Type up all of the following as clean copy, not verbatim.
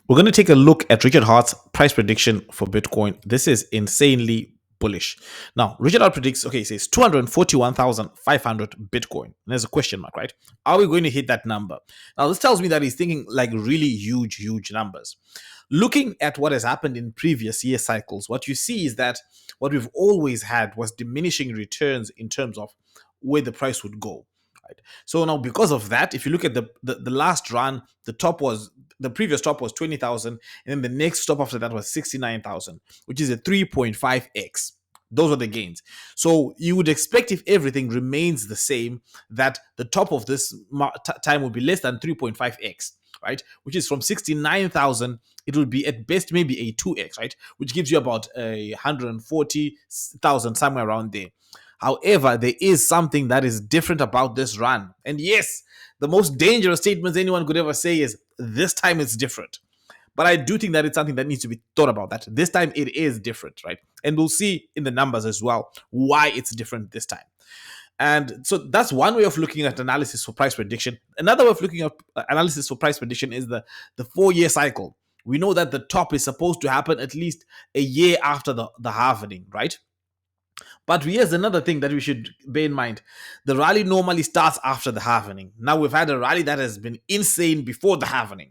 We're going to take a look at Richard Hart's price prediction for Bitcoin. This is insanely bullish. Now, Richard Hart predicts, okay, he says 241,500 Bitcoin. And there's a question mark, right? Are we going to hit that number? Now, this tells me that he's thinking like really huge numbers. Looking at what has happened in previous year cycles, what you see is that what we've always had was diminishing returns in terms of where the price would go. Right. So now, because of that, if you look at the last run, the previous top was 20,000, and then the next stop after that was 69,000, which is a 3.5x. Those are the gains. So you would expect, if everything remains the same, that the top of this time will be less than 3.5x, right? Which is from 69,000, it will be at best maybe a 2x, right? Which gives you about 140,000, somewhere around there. However, there is something that is different about this run. And yes, the most dangerous statements anyone could ever say is, this time it's different. But I do think that it's something that needs to be thought about, that this time it is different, right? And we'll see in the numbers as well why it's different this time. And so that's one way of looking at analysis for price prediction. Another way of looking at analysis for price prediction is the 4-year cycle. We know that the top is supposed to happen at least a year after the halving, right? But here's another thing that we should bear in mind. The rally normally starts after the halving. Now we've had a rally that has been insane before the halving.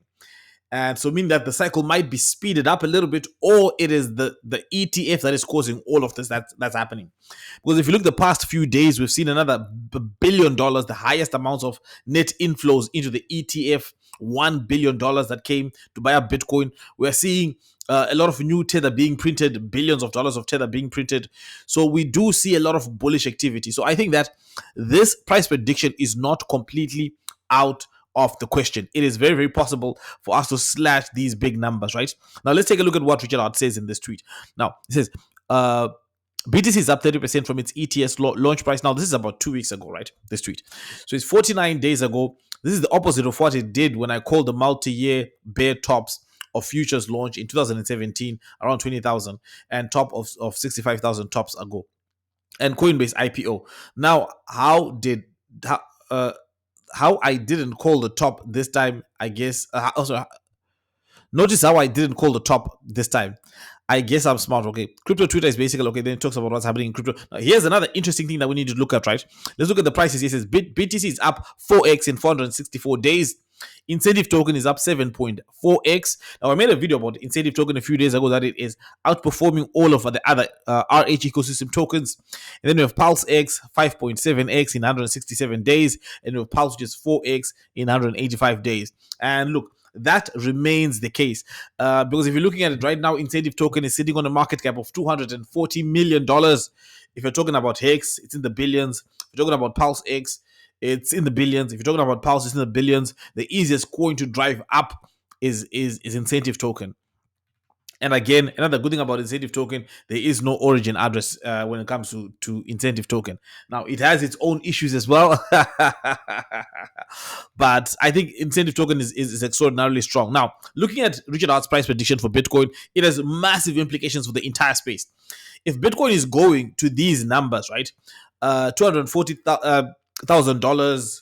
And so mean that the cycle might be speeded up a little bit, or it is the ETF that is causing all of this that's happening. Because if you look the past few days, we've seen another $1 billion, the highest amounts of net inflows into the ETF, $1 billion that came to buy up Bitcoin. We're seeing a lot of new tether being printed, billions of dollars of tether being printed. So we do see a lot of bullish activity. So I think that this price prediction is not completely out of the question. It is very possible for us to slash these big numbers, right? Now let's take a look at what Richard Hart says in this tweet. Now he says, BTC is up 30% from its ETS launch price. Now this is about 2 weeks ago, right? This tweet. So it's 49 days ago. This is the opposite of what it did when I called the multi-year bear tops of futures launch in 2017, around 20,000, and top of 65,000 tops ago, and Coinbase IPO. Now, how I didn't call the top this time, I guess. Also, notice how I didn't call the top this time. I guess I'm smart. Okay, crypto Twitter is basically okay. Then it talks about what's happening in crypto. Now, here's another interesting thing that we need to look at, right? Let's look at the prices. It says BTC is up 4x in 464 days. Incentive token is up 7.4x. Now, I made a video about incentive token a few days ago that it is outperforming all of the other RH ecosystem tokens. And then we have PulseX 5.7x in 167 days, and we have Pulse, which is 4x in 185 days. And look, that remains the case because if you're looking at it right now, incentive token is sitting on a market cap of $240 million. If you're talking about Hex, it's in the billions. If you're talking about PulseX, it's in the billions. If you're talking about Pulse, it's in the billions. The easiest coin to drive up is incentive token. And again, another good thing about incentive token, there is no origin address when it comes to incentive token. Now, it has its own issues as well. But I think incentive token is extraordinarily strong. Now, looking at Richard Hart's price prediction for Bitcoin, it has massive implications for the entire space. If Bitcoin is going to these numbers, right, $240,000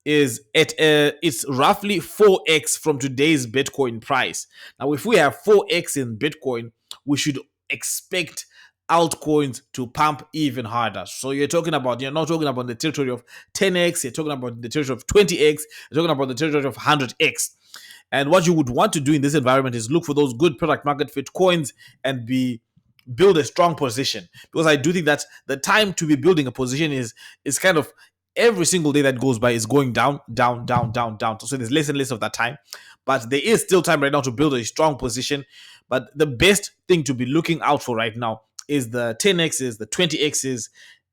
is at it's roughly 4x from today's Bitcoin price. Now, if we have 4x in Bitcoin, we should expect altcoins to pump even harder. So you're not talking about the territory of 10x, you're talking about the territory of 20x, you're talking about the territory of 100x. And what you would want to do in this environment is look for those good product market fit coins and build a strong position, because I do think that the time to be building a position is kind of every single day that goes by is going down. So there's less and less of that time, but there is still time right now to build a strong position. But the best thing to be looking out for right now is the 10x's, the 20x's,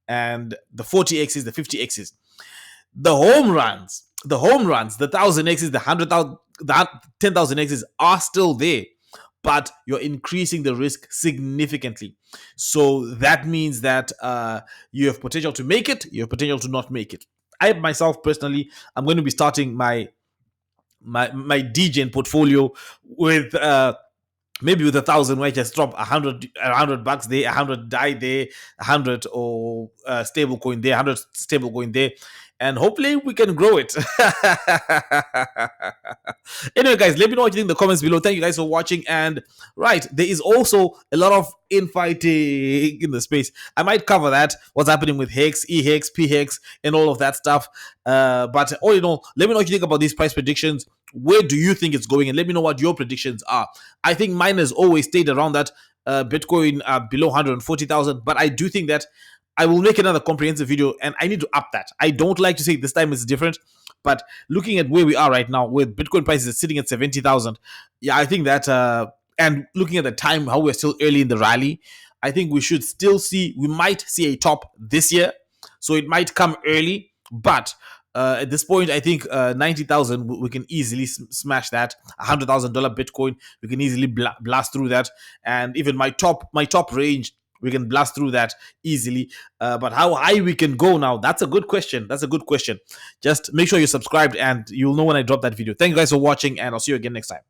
and the 40x's, the 50x's. The home runs, the 1000x's, the 100,000, the 10,000x's are still there, but you're increasing the risk significantly. So that means that you have potential to make it, you have potential to not make it. I myself personally, I'm going to be starting my DGen portfolio with maybe with 1,000, where I just drop $100 there, 100 DAI there, 100 or stable coin there, 100 stable coin there, and hopefully we can grow it. Anyway, guys, let me know what you think in the comments below. Thank you guys for watching. And right, there is also a lot of infighting in the space. I might cover that, what's happening with Hex, EHEX, PHEX, and all of that stuff. But all in all, let me know what you think about these price predictions. Where do you think it's going? And let me know what your predictions are. I think mine has always stayed around that Bitcoin below 140,000, but I do think that I will make another comprehensive video and I need to up that. I don't like to say this time is different, but looking at where we are right now with Bitcoin prices sitting at 70,000, yeah, I think that, and looking at the time, how we're still early in the rally, I think we should still see, we might see a top this year. So it might come early, but at this point, I think 90,000 we can easily smash that. $100,000 Bitcoin, we can easily blast through that, and even my top range, we can blast through that easily. But how high we can go now, that's a good question. Just make sure you're subscribed and you'll know when I drop that video. Thank you guys for watching, and I'll see you again next time.